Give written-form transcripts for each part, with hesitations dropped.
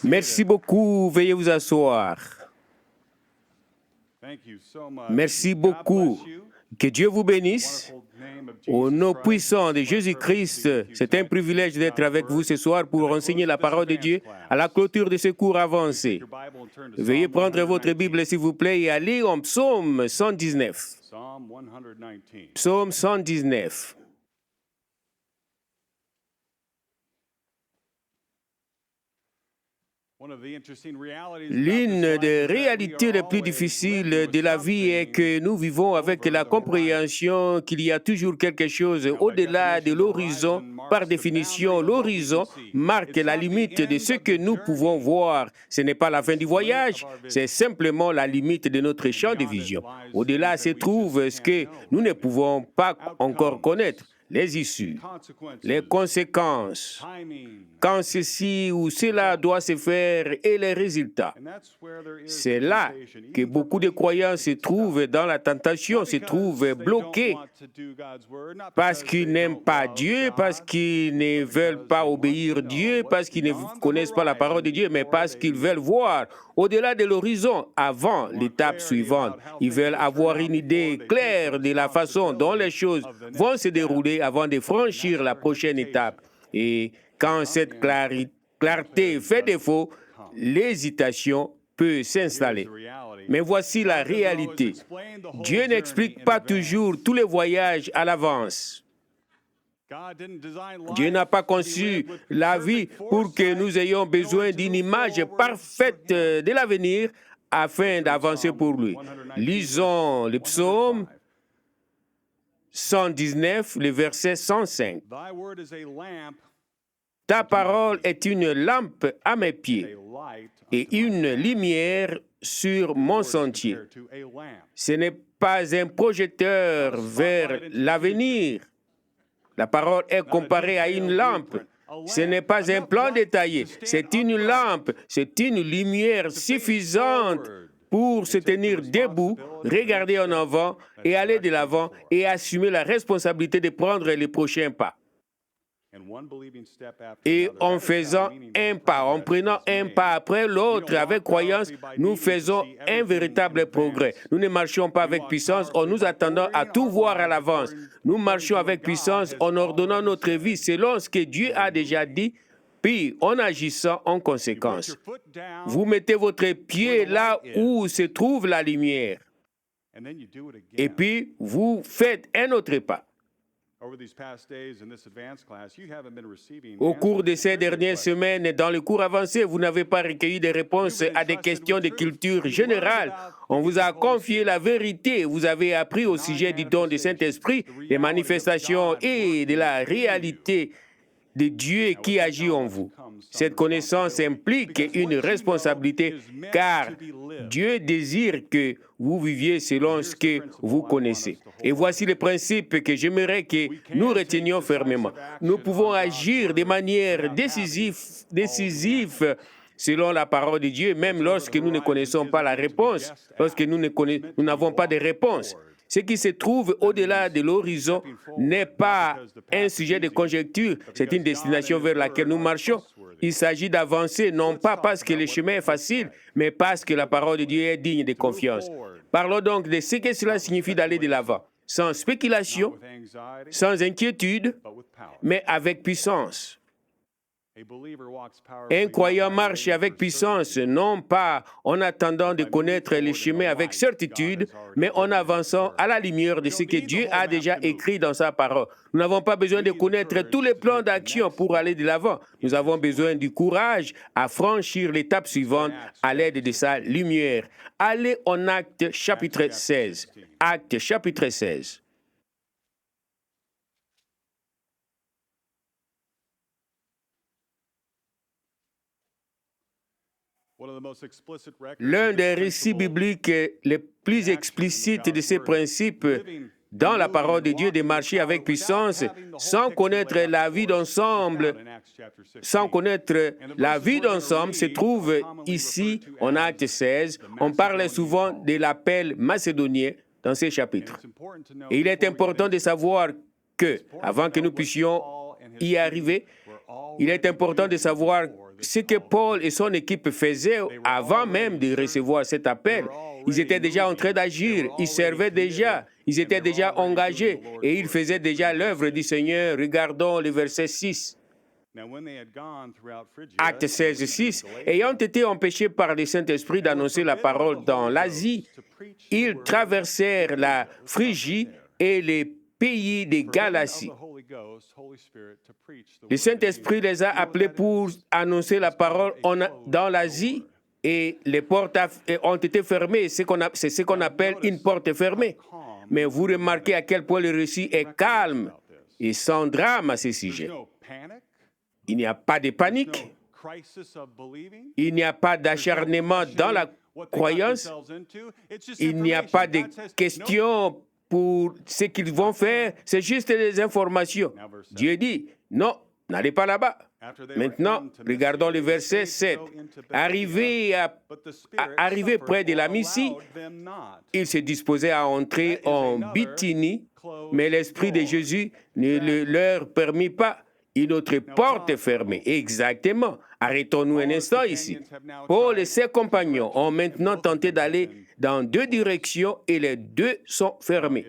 Merci beaucoup. Veuillez vous asseoir. Merci beaucoup. Que Dieu vous bénisse. Au nom puissant de Jésus-Christ, c'est un privilège d'être avec vous ce soir pour enseigner la parole de Dieu à la clôture de ce cours avancé. Veuillez prendre votre Bible, s'il vous plaît, et aller en Psaume 119. Psaume 119. L'une des réalités les plus difficiles de la vie est que nous vivons avec la compréhension qu'il y a toujours quelque chose au-delà de l'horizon. Par définition, l'horizon marque la limite de ce que nous pouvons voir. Ce n'est pas la fin du voyage, c'est simplement la limite de notre champ de vision. Au-delà se trouve ce que nous ne pouvons pas encore connaître. Les issues, les conséquences, quand ceci ou cela doit se faire et les résultats. C'est là que beaucoup de croyants se trouvent dans la tentation, se trouvent bloqués parce qu'ils n'aiment pas Dieu, parce qu'ils ne veulent pas obéir à Dieu, parce qu'ils ne connaissent pas la parole de Dieu, mais parce qu'ils veulent voir au-delà de l'horizon, avant l'étape suivante. Ils veulent avoir une idée claire de la façon dont les choses vont se dérouler avant de franchir la prochaine étape. Et quand cette clarté fait défaut, l'hésitation peut s'installer. Mais voici la réalité. Dieu n'explique pas toujours tous les voyages à l'avance. Dieu n'a pas conçu la vie pour que nous ayons besoin d'une image parfaite de l'avenir afin d'avancer pour lui. Lisons le psaume 119, le verset 105. Ta parole est une lampe à mes pieds et une lumière sur mon sentier. Ce n'est pas un projecteur vers l'avenir. La parole est comparée à une lampe. Ce n'est pas un plan détaillé, c'est une lampe, c'est une lumière suffisante pour se tenir debout, regarder en avant et aller de l'avant et assumer la responsabilité de prendre les prochains pas. Et en faisant un pas, en prenant un pas après l'autre avec croyance, nous faisons un véritable progrès. Nous ne marchons pas avec puissance en nous attendant à tout voir à l'avance. Nous marchons avec puissance en ordonnant notre vie selon ce que Dieu a déjà dit, puis en agissant en conséquence. Vous mettez votre pied là où se trouve la lumière. Et puis, vous faites un autre pas. Au cours de ces dernières semaines, dans le cours avancé, vous n'avez pas recueilli des réponses à des questions de culture générale. On vous a confié la vérité. Vous avez appris au sujet du don du Saint-Esprit, des manifestations et de la réalité de Dieu qui agit en vous. Cette connaissance implique une responsabilité car Dieu désire que vous viviez selon ce que vous connaissez. Et voici le principe que j'aimerais que nous retenions fermement. Nous pouvons agir de manière décisive selon la parole de Dieu, même lorsque nous ne connaissons pas la réponse, lorsque nous n'avons pas de réponse. Ce qui se trouve au-delà de l'horizon n'est pas un sujet de conjecture, c'est une destination vers laquelle nous marchons. Il s'agit d'avancer non pas parce que le chemin est facile, mais parce que la parole de Dieu est digne de confiance. Parlons donc de ce que cela signifie d'aller de l'avant, sans spéculation, sans inquiétude, mais avec puissance. Un croyant marche avec puissance, non pas en attendant de connaître les chemins avec certitude, mais en avançant à la lumière de ce que Dieu a déjà écrit dans sa parole. Nous n'avons pas besoin de connaître tous les plans d'action pour aller de l'avant. Nous avons besoin du courage à franchir l'étape suivante à l'aide de sa lumière. Allez en Actes chapitre 16. Actes chapitre 16. L'un des récits bibliques les plus explicites de ces principes dans la parole de Dieu de marcher avec puissance, sans connaître la vie d'ensemble, se trouve ici en Actes 16. On parle souvent de l'appel macédonien dans ces chapitres. Et il est important de savoir que, avant que nous puissions y arriver, il est important de savoir ce que Paul et son équipe faisaient avant même de recevoir cet appel. Ils étaient déjà en train d'agir, ils servaient déjà, ils étaient déjà engagés et ils faisaient déjà l'œuvre du Seigneur. Regardons le verset 6. Acte 16, 6. Ayant été empêchés par le Saint-Esprit d'annoncer la parole dans l'Asie, ils traversèrent la Phrygie et les pays de Galatie. Le Saint-Esprit les a appelés pour annoncer la parole dans l'Asie et les portes ont été fermées. C'est ce qu'on appelle une porte fermée. Mais vous remarquez à quel point le récit est calme et sans drame à ce sujet. Il n'y a pas de panique. Il n'y a pas d'acharnement dans la croyance. Il n'y a pas de questions pour ce qu'ils vont faire. C'est juste des informations. Dieu dit, non, n'allez pas là-bas. Maintenant, regardons le verset 7. Arrivé près de la Mysie, ils se disposaient à entrer en Bithynie, mais l'Esprit de Jésus ne le leur permit pas. Une autre porte fermée. Exactement. Arrêtons-nous un instant ici. Paul et ses compagnons ont maintenant tenté d'aller dans deux directions et les deux sont fermées.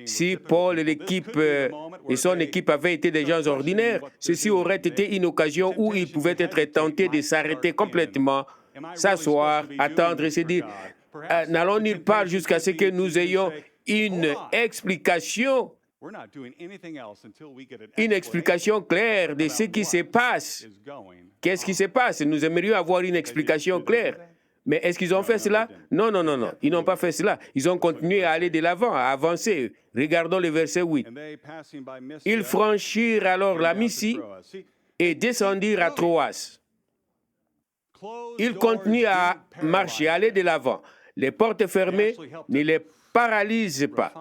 Si Paul et son équipe avaient été des gens ordinaires, ceci aurait été une occasion où ils pouvaient être tentés de s'arrêter complètement, s'asseoir, attendre et se dire « N'allons nulle part jusqu'à ce que nous ayons une explication claire de ce qui se passe. » Qu'est-ce qui se passe? Nous aimerions avoir une explication claire. Mais est-ce qu'ils ont fait cela? Non. Ils n'ont pas fait cela. Ils ont continué à aller de l'avant, à avancer. Regardons le verset 8. Ils franchirent alors la Mysie et descendirent à Troas. Ils continuent à marcher, à aller de l'avant. Les portes fermées ne les paralysent pas.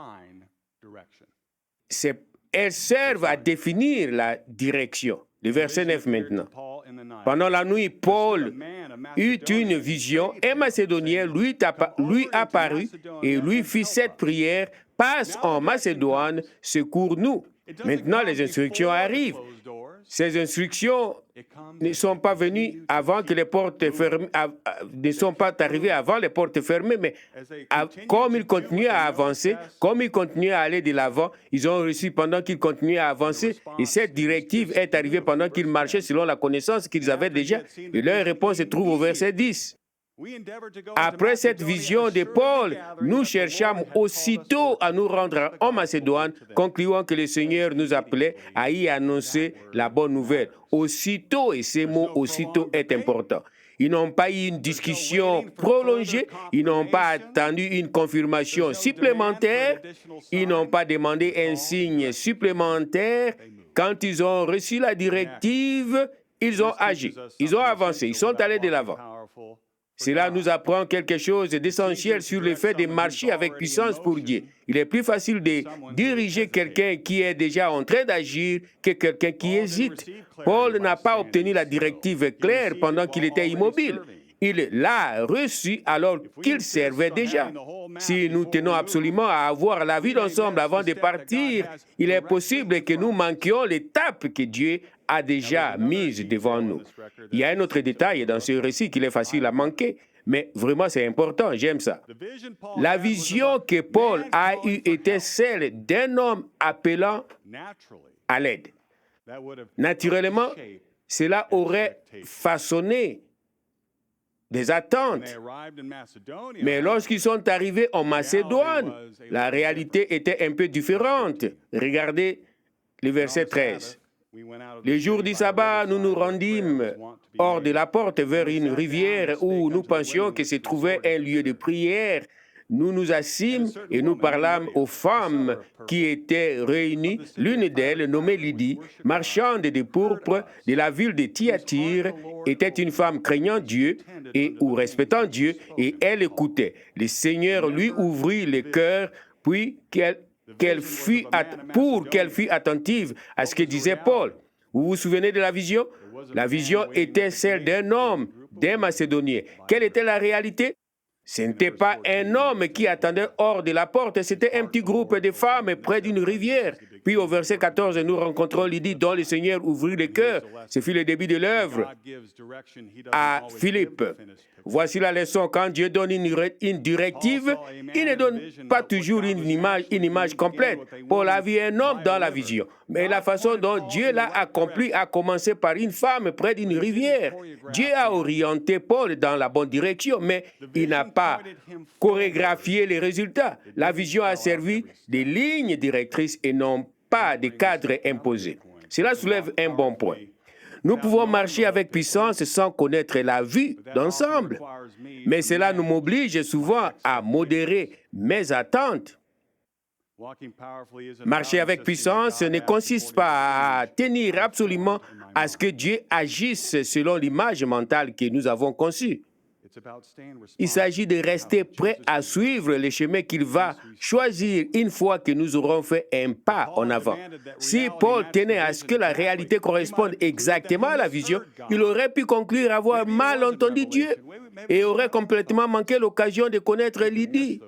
Elles servent à définir la direction. Le verset 9 maintenant. Pendant la nuit, Paul eut une vision. Un Macédonien lui apparut et lui fit cette prière: passe en Macédoine, secours-nous. Maintenant, les instructions arrivent. Ces instructions ne sont pas venues avant que les portes fermées, ne sont pas arrivées avant les portes fermées, mais comme ils continuaient à avancer, comme ils continuaient à aller de l'avant, ils ont reçu pendant qu'ils continuaient à avancer, et cette directive est arrivée pendant qu'ils marchaient selon la connaissance qu'ils avaient déjà, et leur réponse se trouve au verset 10. Après cette vision de Paul, nous cherchâmes aussitôt à nous rendre en Macédoine, concluant que le Seigneur nous appelait à y annoncer la bonne nouvelle. Aussitôt, et ce mot aussitôt est important. Ils n'ont pas eu une discussion prolongée, ils n'ont pas attendu une confirmation supplémentaire, ils n'ont pas demandé un signe supplémentaire. Quand ils ont reçu la directive, ils ont agi, ils ont avancé, ils sont allés de l'avant. Cela nous apprend quelque chose d'essentiel sur le fait de marcher avec puissance pour Dieu. Il est plus facile de diriger quelqu'un qui est déjà en train d'agir que quelqu'un qui hésite. Paul n'a pas obtenu la directive claire pendant qu'il était immobile. Il l'a reçue alors qu'il servait déjà. Si nous tenons absolument à avoir la vie d'ensemble avant de partir, il est possible que nous manquions l'étape que Dieu a déjà mise devant nous. Il y a un autre détail dans ce récit qu'il est facile à manquer, mais vraiment c'est important, j'aime ça. La vision que Paul a eue était celle d'un homme appelant à l'aide. Naturellement, cela aurait façonné des attentes. Mais lorsqu'ils sont arrivés en Macédoine, la réalité était un peu différente. Regardez le verset 13. Le jour du sabbat, nous nous rendîmes hors de la porte vers une rivière où nous pensions que se trouvait un lieu de prière. Nous nous assîmes et nous parlâmes aux femmes qui étaient réunies. L'une d'elles, nommée Lydie, marchande de pourpre de la ville de Thyatire, était une femme craignant Dieu ou respectant Dieu, et elle écoutait. Le Seigneur lui ouvrit le cœur, puis qu'elle fût attentive à ce que disait Paul. Vous vous souvenez de la vision? La vision était celle d'un homme, d'un Macédonien. Quelle était la réalité? Ce n'était pas un homme qui attendait hors de la porte, c'était un petit groupe de femmes près d'une rivière. Puis au verset 14, nous rencontrons Lydie dont le Seigneur ouvrit le cœur. Ce fut le début de l'œuvre à Philippe. Voici la leçon. Quand Dieu donne une directive, il ne donne pas toujours une image complète. Paul a vu un homme dans la vision. Mais la façon dont Dieu l'a accompli a commencé par une femme près d'une rivière. Dieu a orienté Paul dans la bonne direction, mais il n'a pas chorégraphié les résultats. La vision a servi des lignes directrices et non pas des cadres imposés. Cela soulève un bon point. Nous pouvons marcher avec puissance sans connaître la vue d'ensemble, mais cela nous m'oblige souvent à modérer mes attentes. Marcher avec puissance ne consiste pas à tenir absolument à ce que Dieu agisse selon l'image mentale que nous avons conçue. Il s'agit de rester prêt à suivre le chemin qu'il va choisir une fois que nous aurons fait un pas en avant. Si Paul tenait à ce que la réalité corresponde exactement à la vision, il aurait pu conclure avoir mal entendu Dieu et aurait complètement manqué l'occasion de connaître Lydie.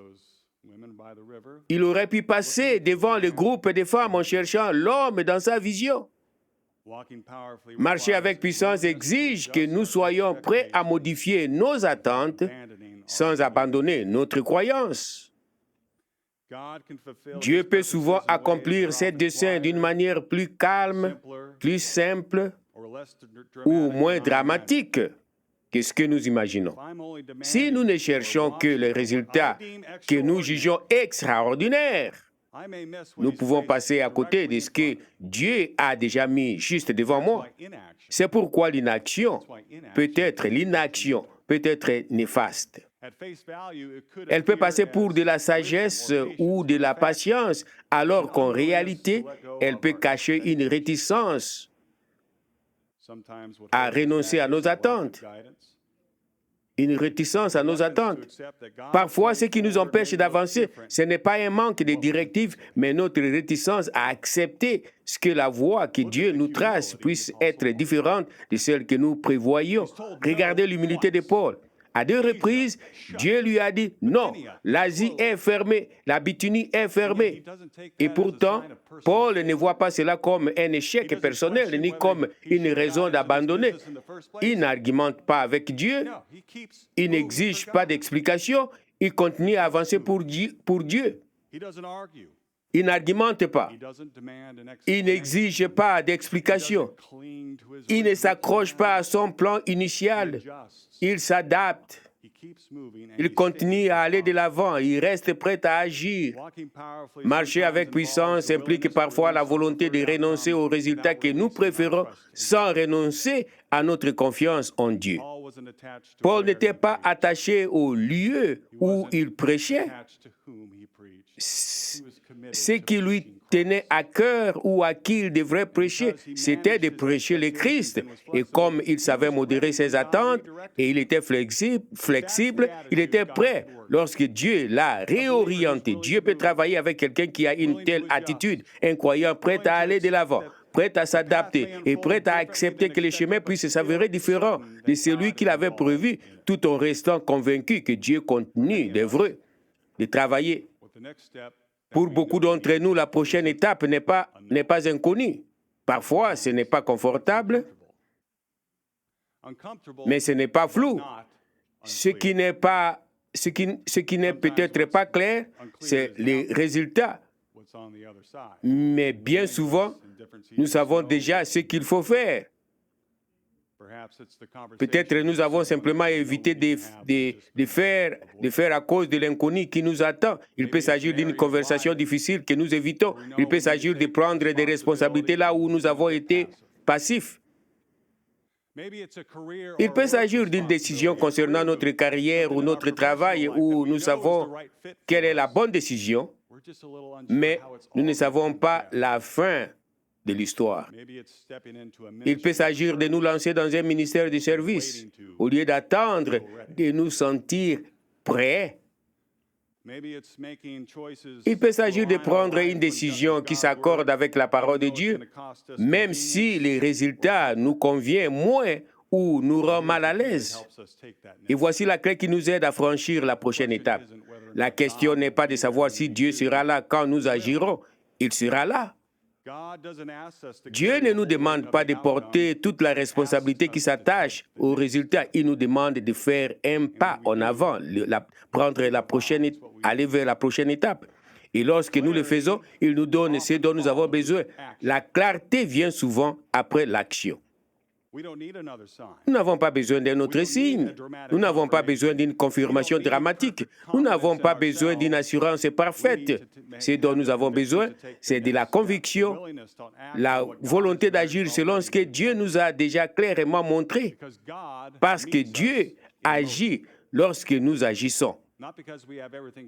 Il aurait pu passer devant le groupe de femmes en cherchant l'homme dans sa vision. Marcher avec puissance exige que nous soyons prêts à modifier nos attentes sans abandonner notre croyance. Dieu peut souvent accomplir ses desseins d'une manière plus calme, plus simple ou moins dramatique que ce que nous imaginons. Si nous ne cherchons que les résultats que nous jugeons extraordinaires, nous pouvons passer à côté de ce que Dieu a déjà mis juste devant moi. C'est pourquoi l'inaction peut être néfaste. Elle peut passer pour de la sagesse ou de la patience, alors qu'en réalité, elle peut cacher une réticence à renoncer à nos attentes. Une réticence à nos attentes. Parfois, ce qui nous empêche d'avancer, ce n'est pas un manque de directives, mais notre réticence à accepter ce que la voie que Dieu nous trace puisse être différente de celle que nous prévoyons. Regardez l'humilité de Paul. À 2 reprises, Dieu lui a dit, non, l'Asie est fermée, la Bithynie est fermée. Et pourtant, Paul ne voit pas cela comme un échec personnel, ni comme une raison d'abandonner. Il n'argumente pas avec Dieu, il n'exige pas d'explication, il continue à avancer pour Dieu. Il n'argumente pas, il n'exige pas d'explication, il ne s'accroche pas à son plan initial. Il s'adapte, il continue à aller de l'avant, il reste prêt à agir. Marcher avec puissance implique parfois la volonté de renoncer aux résultats que nous préférons sans renoncer à notre confiance en Dieu. Paul n'était pas attaché au lieu où il prêchait. Ce qui lui tenait à cœur ou à qui il devrait prêcher, c'était de prêcher le Christ. Et comme il savait modérer ses attentes et il était flexible, il était prêt. Lorsque Dieu l'a réorienté, Dieu peut travailler avec quelqu'un qui a une telle attitude, un croyant prêt à aller de l'avant, prêt à s'adapter et prêt à accepter que le chemin puisse s'avérer différent de celui qu'il avait prévu, tout en restant convaincu que Dieu continue d'œuvrer, de travailler. Pour beaucoup d'entre nous, la prochaine étape n'est pas inconnue. Parfois, ce n'est pas confortable, mais ce n'est pas flou. Ce qui n'est peut-être pas clair, c'est les résultats. Mais bien souvent, nous savons déjà ce qu'il faut faire. Peut-être nous avons simplement évité de faire à cause de l'inconnu qui nous attend. Il peut s'agir d'une conversation difficile que nous évitons. Il peut s'agir de prendre des responsabilités là où nous avons été passifs. Il peut s'agir d'une décision concernant notre carrière ou notre travail où nous savons quelle est la bonne décision, mais nous ne savons pas la fin de l'histoire. Il peut s'agir de nous lancer dans un ministère de service au lieu d'attendre de nous sentir prêts. Il peut s'agir de prendre une décision qui s'accorde avec la parole de Dieu, même si les résultats nous conviennent moins ou nous rendent mal à l'aise. Et voici la clé qui nous aide à franchir la prochaine étape. La question n'est pas de savoir si Dieu sera là quand nous agirons. Il sera là. Dieu ne nous demande pas de porter toute la responsabilité qui s'attache au résultat. Il nous demande de faire un pas en avant, aller vers la prochaine étape. Et lorsque nous le faisons, il nous donne ce dont nous avons besoin. La clarté vient souvent après l'action. Nous n'avons pas besoin d'un autre signe. Nous n'avons pas besoin d'une confirmation dramatique. Nous n'avons pas besoin d'une assurance parfaite. Ce dont nous avons besoin, c'est de la conviction, la volonté d'agir selon ce que Dieu nous a déjà clairement montré. Parce que Dieu agit lorsque nous agissons.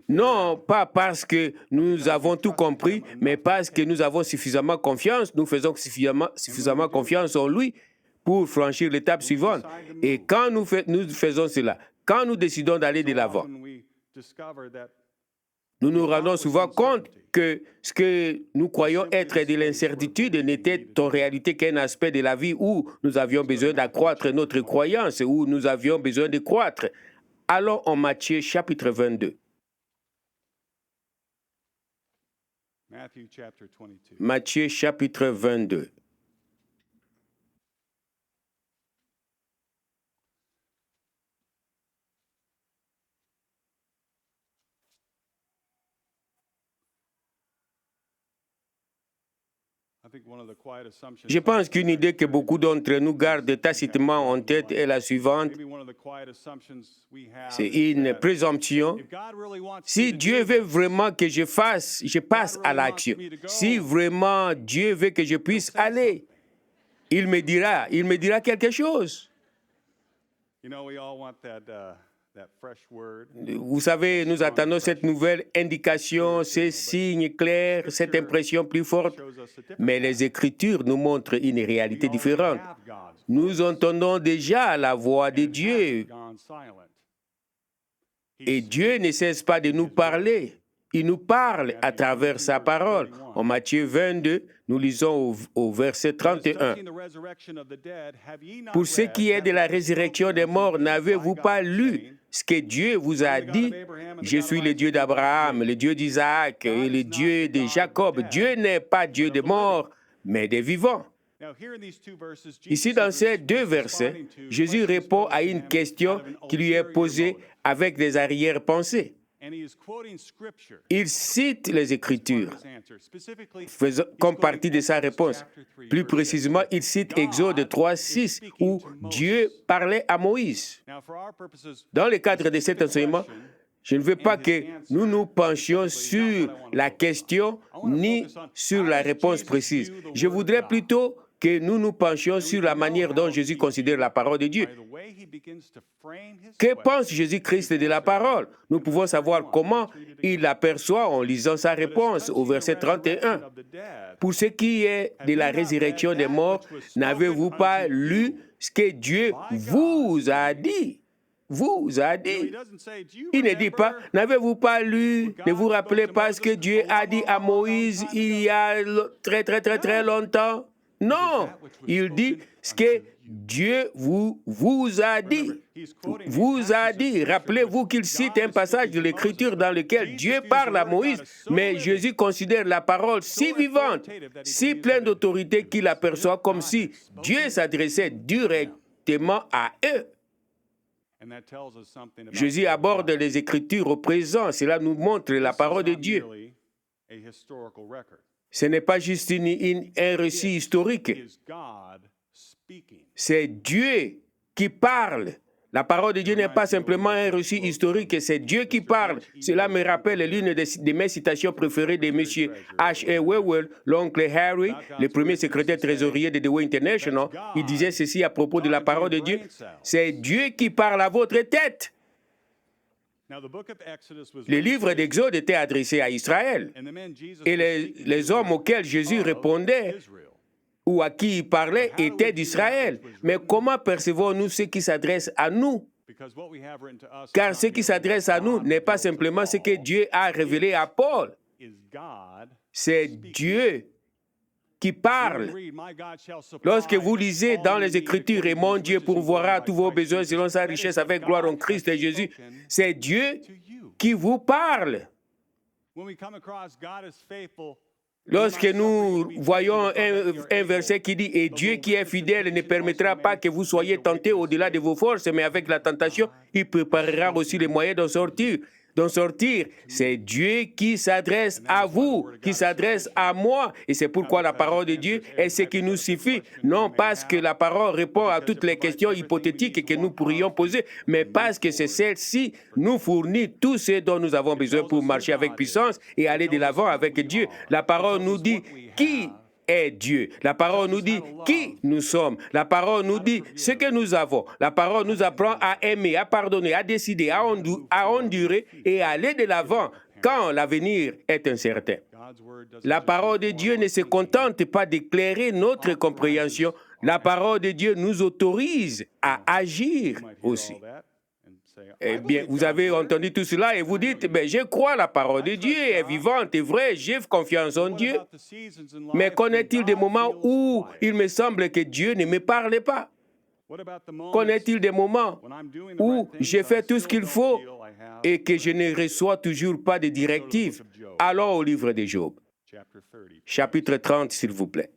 Non, pas parce que nous avons tout compris, mais parce que nous avons suffisamment confiance. Nous faisons suffisamment confiance en lui pour franchir l'étape suivante. Et quand nous faisons cela, quand nous décidons d'aller de l'avant, nous nous rendons souvent compte que ce que nous croyons être de l'incertitude n'était en réalité qu'un aspect de la vie où nous avions besoin d'accroître notre croyance, où nous avions besoin de croître. Allons en Matthieu chapitre 22. Matthieu chapitre 22. Je pense qu'une idée que beaucoup d'entre nous gardent tacitement en tête est la suivante. C'est une présomption. Si Dieu veut vraiment que je passe à l'action, si vraiment Dieu veut que je puisse aller, il me dira quelque chose. Vous savez, nous attendons cette nouvelle indication, ces signes clairs, cette impression plus forte. Mais les Écritures nous montrent une réalité différente. Nous entendons déjà la voix de Dieu. Et Dieu ne cesse pas de nous parler. Il nous parle à travers sa parole. En Matthieu 22, nous lisons au verset 31. Pour ce qui est de la résurrection des morts, n'avez-vous pas lu ce que Dieu vous a dit? Je suis le Dieu d'Abraham, le Dieu d'Isaac et le Dieu de Jacob. Dieu n'est pas Dieu des morts, mais des vivants. Ici, dans ces deux versets, Jésus répond à une question qui lui est posée avec des arrière-pensées. Il cite les Écritures comme partie de sa réponse. Plus précisément, il cite Exode 3:6 où Dieu parlait à Moïse. Dans le cadre de cet enseignement, je ne veux pas que nous nous penchions sur la question ni sur la réponse précise. Je voudrais plutôt que nous nous penchions sur la manière dont Jésus considère la parole de Dieu. Que pense Jésus-Christ de la parole? Nous pouvons savoir comment il l'aperçoit en lisant sa réponse au verset 31. Pour ce qui est de la résurrection des morts, n'avez-vous pas lu ce que Dieu vous a dit? Vous a dit. Il ne dit pas, n'avez-vous pas lu, ne vous rappelez pas ce que Dieu a dit à Moïse il y a très longtemps? Non, il dit ce que Dieu vous a dit. Vous a dit. Rappelez-vous qu'il cite un passage de l'Écriture dans lequel Dieu parle à Moïse, mais Jésus considère la parole si vivante, si pleine d'autorité qu'il aperçoit comme si Dieu s'adressait directement à eux. Jésus aborde les Écritures au présent. Cela nous montre la parole de Dieu. Ce n'est pas juste un récit historique. C'est Dieu qui parle. La parole de Dieu n'est pas simplement un récit historique, c'est Dieu qui parle. Cela me rappelle l'une de mes citations préférées de M. H. A. Wewell, l'oncle Harry, le premier secrétaire trésorier de The Way International. Il disait ceci à propos de la parole de Dieu. C'est Dieu qui parle à votre tête. Le livre d'Exode était adressé à Israël. Et les hommes auxquels Jésus répondait ou à qui il parlait étaient d'Israël. Mais comment percevons-nous ce qui s'adresse à nous? Car ce qui s'adresse à nous n'est pas simplement ce que Dieu a révélé à Paul. C'est Dieu qui parle. Lorsque vous lisez dans les Écritures, et mon Dieu pourvoira tous vos besoins selon sa richesse avec gloire en Christ et Jésus, c'est Dieu qui vous parle. Lorsque nous voyons un verset qui dit « Et Dieu qui est fidèle ne permettra pas que vous soyez tentés au-delà de vos forces, mais avec la tentation, il préparera aussi les moyens d'en sortir. » C'est Dieu qui s'adresse à vous, qui s'adresse à moi. Et c'est pourquoi la parole de Dieu est ce qui nous suffit. Non parce que la parole répond à toutes les questions hypothétiques que nous pourrions poser, mais parce que c'est celle-ci nous fournit tout ce dont nous avons besoin pour marcher avec puissance et aller de l'avant avec Dieu. La parole nous dit qui est Dieu. La parole nous dit qui nous sommes. La parole nous dit ce que nous avons. La parole nous apprend à aimer, à pardonner, à décider, à endurer et à aller de l'avant quand l'avenir est incertain. La parole de Dieu ne se contente pas d'éclairer notre compréhension. La parole de Dieu nous autorise à agir aussi. Eh bien, vous avez entendu tout cela et vous dites, je crois la parole de Dieu est vivante et vraie, j'ai confiance en Dieu. Mais qu'en est-il des moments où il me semble que Dieu ne me parle pas? Qu'en est-il des moments où j'ai fait tout ce qu'il faut et que je ne reçois toujours pas de directives? Allons au livre de Job, chapitre 30, s'il vous plaît.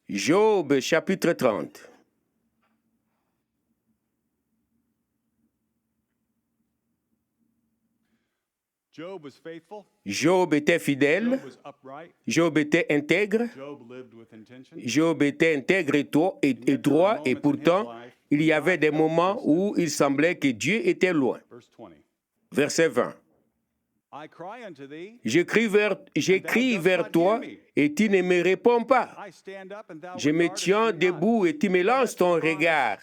Job, chapitre 30. Job était fidèle, Job était intègre, Job était intègre et droit, et pourtant, il y avait des moments où il semblait que Dieu était loin. Verset 20. J'écris vers toi et tu ne me réponds pas. Je me tiens debout et tu me lances ton regard.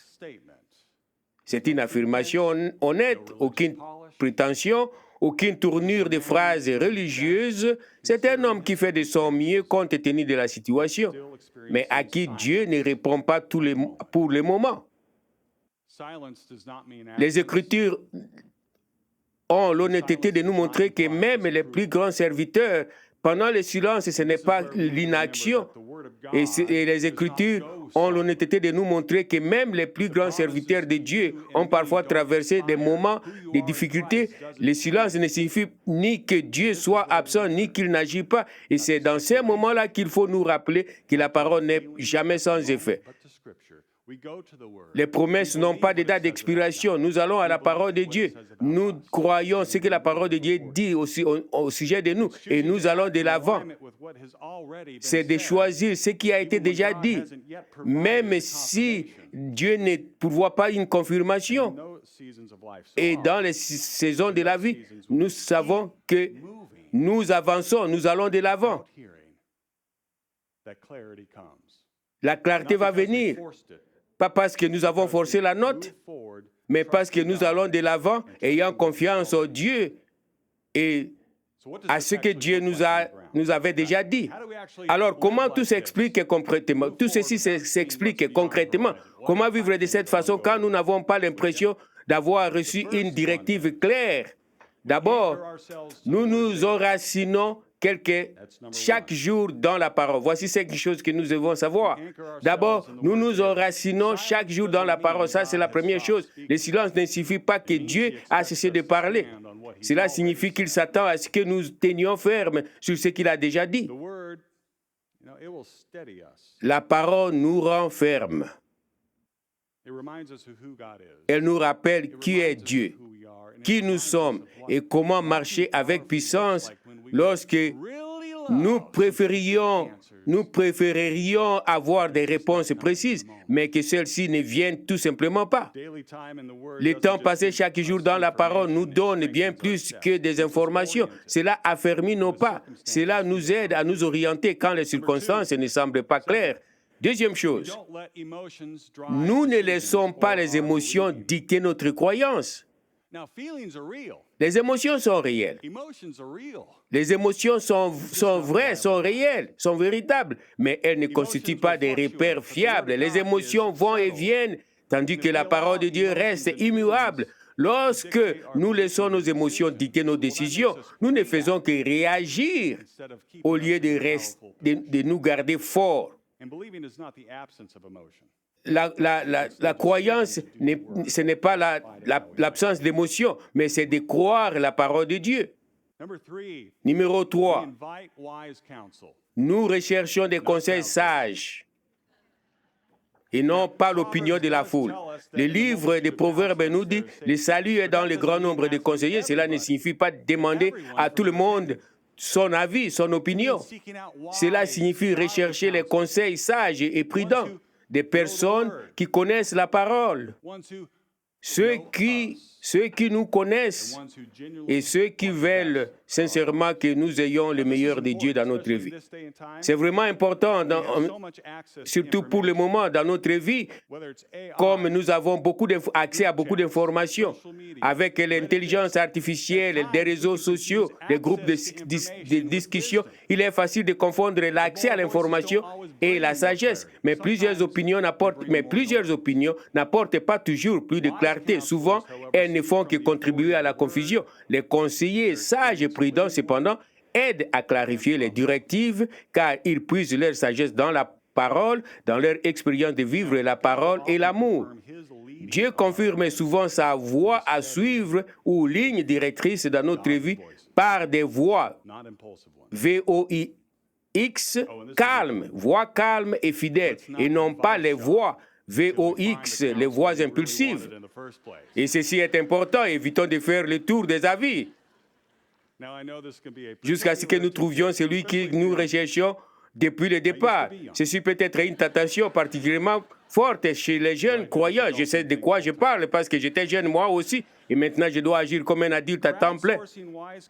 C'est une affirmation honnête, aucune prétention, aucune tournure de phrases religieuses. C'est un homme qui fait de son mieux compte tenu de la situation, mais à qui Dieu ne répond pas pour le moment. Les Écritures ont l'honnêteté de nous montrer que même les plus grands serviteurs, pendant le silence, ce n'est pas l'inaction. Et les Écritures ont l'honnêteté de nous montrer que même les plus grands serviteurs de Dieu ont parfois traversé des moments de difficulté. Le silence ne signifie ni que Dieu soit absent, ni qu'il n'agit pas. Et c'est dans ces moments-là qu'il faut nous rappeler que la parole n'est jamais sans effet. Les promesses n'ont pas de date d'expiration. Nous allons à la parole de Dieu. Nous croyons ce que la parole de Dieu dit au sujet de nous et nous allons de l'avant. C'est de choisir ce qui a été déjà dit, même si Dieu ne pourvoit pas une confirmation. Et dans les saisons de la vie, nous savons que nous avançons, nous allons de l'avant. La clarté va venir. Pas parce que nous avons forcé la note, mais parce que nous allons de l'avant, ayant confiance en Dieu et à ce que Dieu nous avait déjà dit. Alors, comment tout s'explique concrètement? Tout ceci s'explique concrètement. Comment vivre de cette façon quand nous n'avons pas l'impression d'avoir reçu une directive claire? D'abord, nous nous enracinons chaque jour dans la parole. Voici quelque chose que nous devons savoir. D'abord, nous nous enracinons chaque jour dans la parole. Ça, c'est la première chose. Le silence ne signifie pas que Dieu a cessé de parler. Cela signifie qu'il s'attend à ce que nous tenions ferme sur ce qu'il a déjà dit. La parole nous rend ferme. Elle nous rappelle qui est Dieu, qui nous sommes et comment marcher avec puissance lorsque nous préférerions avoir des réponses précises, mais que celles-ci ne viennent tout simplement pas. Le temps passé chaque jour dans la parole nous donne bien plus que des informations. Cela affermit nos pas. Cela nous aide à nous orienter quand les circonstances ne semblent pas claires. Deuxième chose, nous ne laissons pas les émotions dicter notre croyance. Les émotions sont réelles. Les émotions sont vraies, sont réelles, sont véritables, mais elles ne constituent pas des repères fiables. Les émotions vont et viennent, tandis que la parole de Dieu reste immuable. Lorsque nous laissons nos émotions dicter nos décisions, nous ne faisons que réagir au lieu de nous garder forts. la croyance, ce n'est pas l'absence d'émotion, mais c'est de croire la parole de Dieu. Numéro 3, nous recherchons des conseils sages et non pas l'opinion de la foule. Le livre des Proverbes nous dit « Le salut est dans le grand nombre de conseillers ». Cela ne signifie pas demander à tout le monde son avis, son opinion. Cela signifie rechercher les conseils sages et prudents des personnes qui connaissent la parole. Ceux qui nous connaissent et ceux qui veulent sincèrement que nous ayons le meilleur de Dieu dans notre vie. C'est vraiment important, surtout pour le moment dans notre vie, comme nous avons accès à beaucoup d'informations, avec l'intelligence artificielle, des réseaux sociaux, des groupes de discussion, il est facile de confondre l'accès à l'information et la sagesse. Mais plusieurs opinions n'apportent pas toujours plus de clarté. Souvent, elles ne font que contribuer à la confusion. Les conseillers sages et prudents, cependant, aident à clarifier les directives car ils puisent leur sagesse dans la parole, dans leur expérience de vivre la parole et l'amour. Dieu confirme souvent sa voie à suivre ou ligne directrice dans notre vie par des voies V-O-I-X, calmes, voix calmes et fidèles, et non pas les voix VOX, les voix impulsives. Et ceci est important, évitons de faire le tour des avis jusqu'à ce que nous trouvions celui que nous recherchions depuis le départ. Ceci peut être une tentation particulièrement forte chez les jeunes croyants. Je sais de quoi je parle parce que j'étais jeune moi aussi. Et maintenant, je dois agir comme un adulte à temps plein.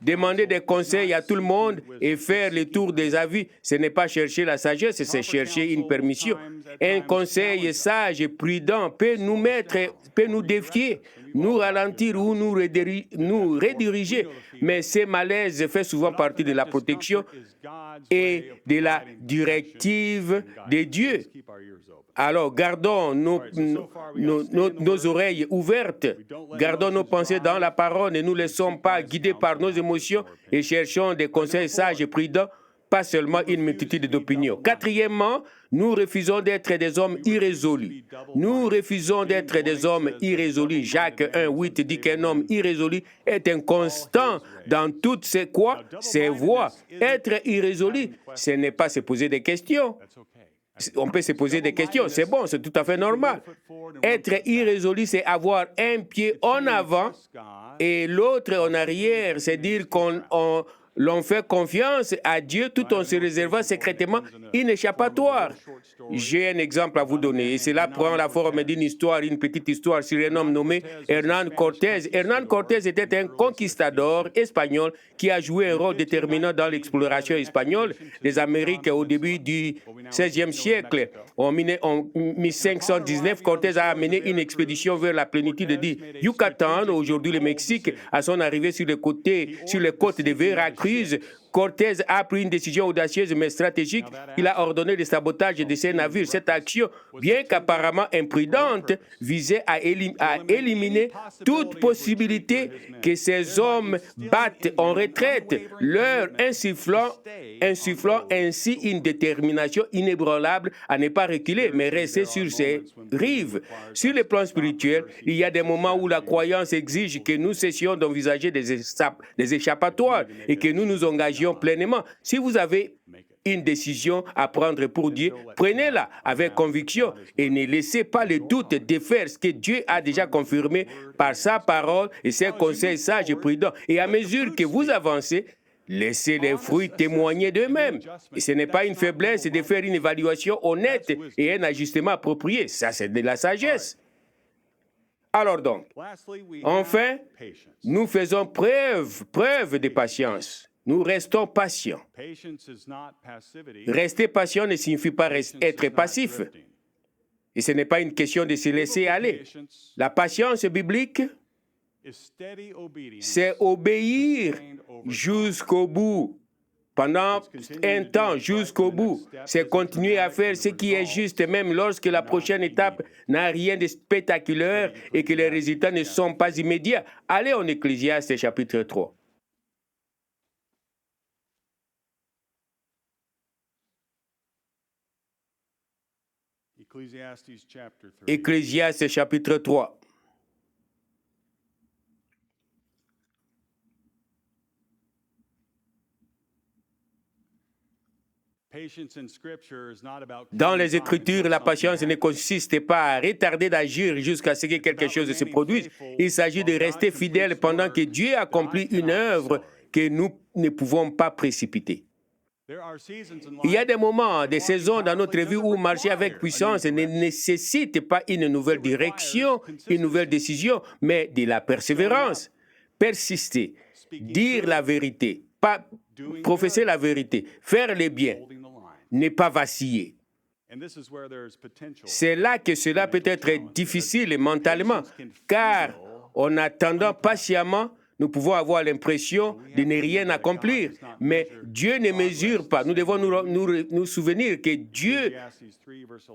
Demander des conseils à tout le monde et faire le tour des avis, ce n'est pas chercher la sagesse, c'est chercher une permission. Un conseil sage et prudent peut nous défier, nous ralentir ou nous rediriger. Mais ces malaises font souvent partie de la protection et de la directive de Dieu. Alors, gardons nos oreilles ouvertes, gardons nos pensées dans la parole, ne nous laissons pas guider par nos émotions et cherchons des conseils sages et prudents, pas seulement une multitude d'opinions. Quatrièmement, nous refusons d'être des hommes irrésolus. Nous refusons d'être des hommes irrésolus. Jacques 1,8 dit qu'un homme irrésolu est inconstant dans toutes ses voies. Être irrésolu, ce n'est pas se poser des questions. On peut se poser des questions, c'est bon, c'est tout à fait normal. Être irrésolu, c'est avoir un pied en avant et l'autre en arrière, c'est dire l'on fait confiance à Dieu tout en se réservant secrètement une échappatoire. J'ai un exemple à vous donner et cela prend la forme d'une histoire, une petite histoire sur un homme nommé Hernán Cortés. Hernán Cortés était un conquistador espagnol qui a joué un rôle déterminant dans l'exploration espagnole des Amériques au début du XVIe siècle. En 1519, Cortés a amené une expédition vers la plénitude du Yucatan, aujourd'hui le Mexique. À son arrivée sur les côtes de Veracruz, Cortés a pris une décision audacieuse mais stratégique. Il a ordonné le sabotage de ses navires. Cette action, bien qu'apparemment imprudente, visait à éliminer toute possibilité que ces hommes battent en retraite, leur insufflant ainsi une détermination inébranlable à ne pas reculer, mais rester sur ses rives. Sur le plan spirituel, il y a des moments où la croyance exige que nous cessions d'envisager des échappatoires et que nous nous engagions pleinement. Si vous avez une décision à prendre pour Dieu, prenez-la avec conviction et ne laissez pas le doute défaire ce que Dieu a déjà confirmé par sa parole et ses conseils sages et prudents. Et à mesure que vous avancez, laissez les fruits témoigner d'eux-mêmes. Et ce n'est pas une faiblesse de faire une évaluation honnête et un ajustement approprié. Ça, c'est de la sagesse. Alors donc, enfin, nous faisons preuve de patience. Nous restons patients. Rester patient ne signifie pas être passif. Et ce n'est pas une question de se laisser aller. La patience biblique, c'est obéir jusqu'au bout. Pendant un temps, jusqu'au bout. C'est continuer à faire ce qui est juste, même lorsque la prochaine étape n'a rien de spectaculaire et que les résultats ne sont pas immédiats. Allez en Ecclésiaste chapitre 3. Ecclésiaste chapitre 3. Dans les Écritures, la patience ne consiste pas à retarder d'agir jusqu'à ce que quelque chose se produise. Il s'agit de rester fidèle pendant que Dieu accomplit une œuvre que nous ne pouvons pas précipiter. Il y a des moments, des saisons dans notre vie où marcher avec puissance ne nécessite pas une nouvelle direction, une nouvelle décision, mais de la persévérance. Persister, dire la vérité, pas professer la vérité, faire le bien, ne pas vaciller. C'est là que cela peut être difficile mentalement, car en attendant patiemment, nous pouvons avoir l'impression de ne rien accomplir. Mais Dieu ne mesure pas. Nous devons nous souvenir que Dieu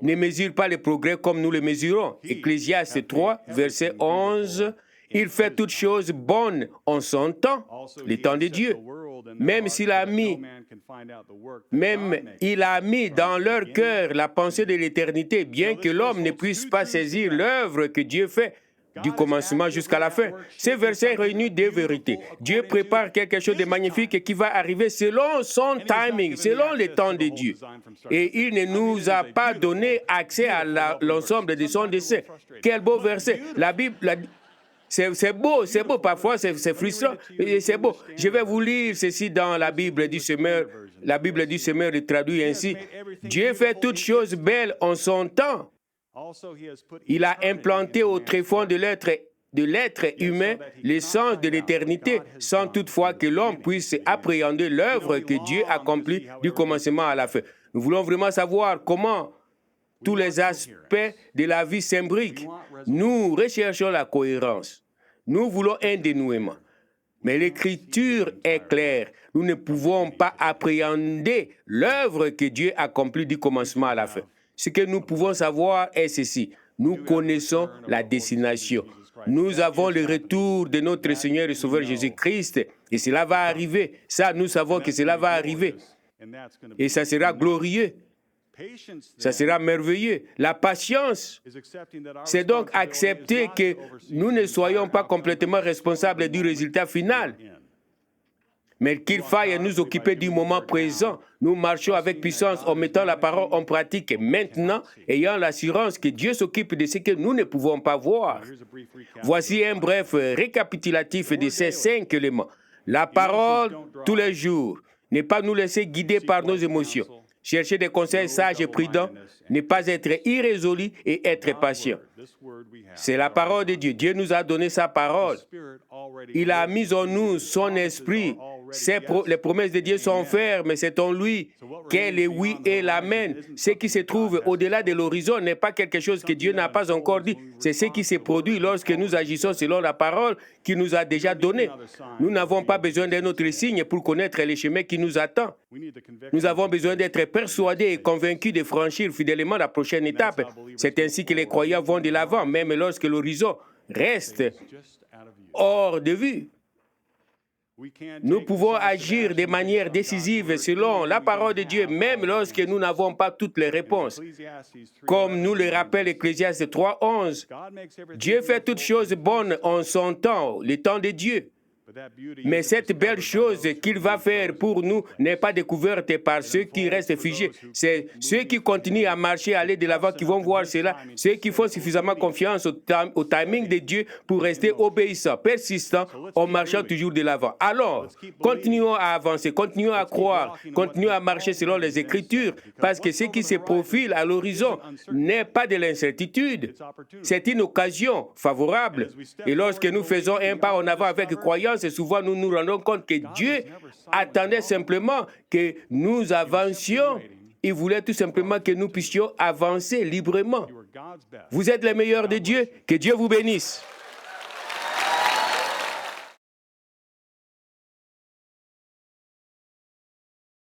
ne mesure pas les progrès comme nous les mesurons. Ecclésiaste 3, verset 11. Il fait toutes choses bonnes en son temps, le temps de Dieu. Même il a mis dans leur cœur la pensée de l'éternité, bien que l'homme ne puisse pas saisir l'œuvre que Dieu fait du commencement jusqu'à la fin. Ces versets réunissent deux vérités. Dieu prépare quelque chose de magnifique qui va arriver selon son timing, selon le temps de Dieu. Et il ne nous a pas donné accès à l'ensemble de son dessein. Quel beau verset. La Bible... C'est beau, parfois c'est frustrant, c'est beau. Je vais vous lire ceci dans la Bible du semeur. La Bible du semeur le traduit ainsi. Dieu fait toutes choses belles en son temps. Il a implanté au tréfonds de l'être humain l'essence de l'éternité, sans toutefois que l'homme puisse appréhender l'œuvre que Dieu accomplit du commencement à la fin. Nous voulons vraiment savoir comment tous les aspects de la vie s'imbriquent. Nous recherchons la cohérence. Nous voulons un dénouement. Mais l'Écriture est claire. Nous ne pouvons pas appréhender l'œuvre que Dieu accomplit du commencement à la fin. Ce que nous pouvons savoir est ceci. Nous connaissons la destination. Nous avons le retour de notre Seigneur et Sauveur Jésus-Christ. Et cela va arriver. Ça, nous savons que cela va arriver. Et ça sera glorieux. Ça sera merveilleux. La patience, c'est donc accepter que nous ne soyons pas complètement responsables du résultat final, mais qu'il faille nous occuper du moment présent. Nous marchons avec puissance en mettant la parole en pratique maintenant, ayant l'assurance que Dieu s'occupe de ce que nous ne pouvons pas voir. Voici un bref récapitulatif de ces 5 éléments. La parole tous les jours, ne pas nous laisser guider par nos émotions. Chercher des conseils sages et prudents, ne pas être irrésolu et être patient. C'est la parole de Dieu. Dieu nous a donné sa parole. Il a mis en nous son esprit. Les promesses de Dieu sont fermes, c'est en lui qu'est le oui et l'amen. Ce qui se trouve au-delà de l'horizon n'est pas quelque chose que Dieu n'a pas encore dit. C'est ce qui se produit lorsque nous agissons selon la parole qu'il nous a déjà donnée. Nous n'avons pas besoin d'un autre signe pour connaître le chemin qui nous attend. Nous avons besoin d'être persuadés et convaincus de franchir fidèlement la prochaine étape. C'est ainsi que les croyants vont de l'avant, même lorsque l'horizon reste hors de vue. Nous pouvons agir de manière décisive selon la parole de Dieu, même lorsque nous n'avons pas toutes les réponses. Comme nous le rappelle Ecclésiaste 3:11, Dieu fait toutes choses bonnes en son temps, le temps de Dieu. Mais cette belle chose qu'il va faire pour nous n'est pas découverte par ceux qui restent figés. C'est ceux qui continuent à marcher, à aller de l'avant, qui vont voir cela. Ceux qui font suffisamment confiance au timing de Dieu pour rester obéissants, persistants, en marchant toujours de l'avant. Alors, continuons à avancer, continuons à croire, continuons à marcher selon les Écritures, parce que ce qui se profile à l'horizon n'est pas de l'incertitude. C'est une occasion favorable. Et lorsque nous faisons un pas en avant avec croyance, et souvent nous nous rendons compte que Dieu attendait simplement que nous avancions. Il voulait tout simplement que nous puissions avancer librement. Vous êtes les meilleurs de Dieu. Que Dieu vous bénisse.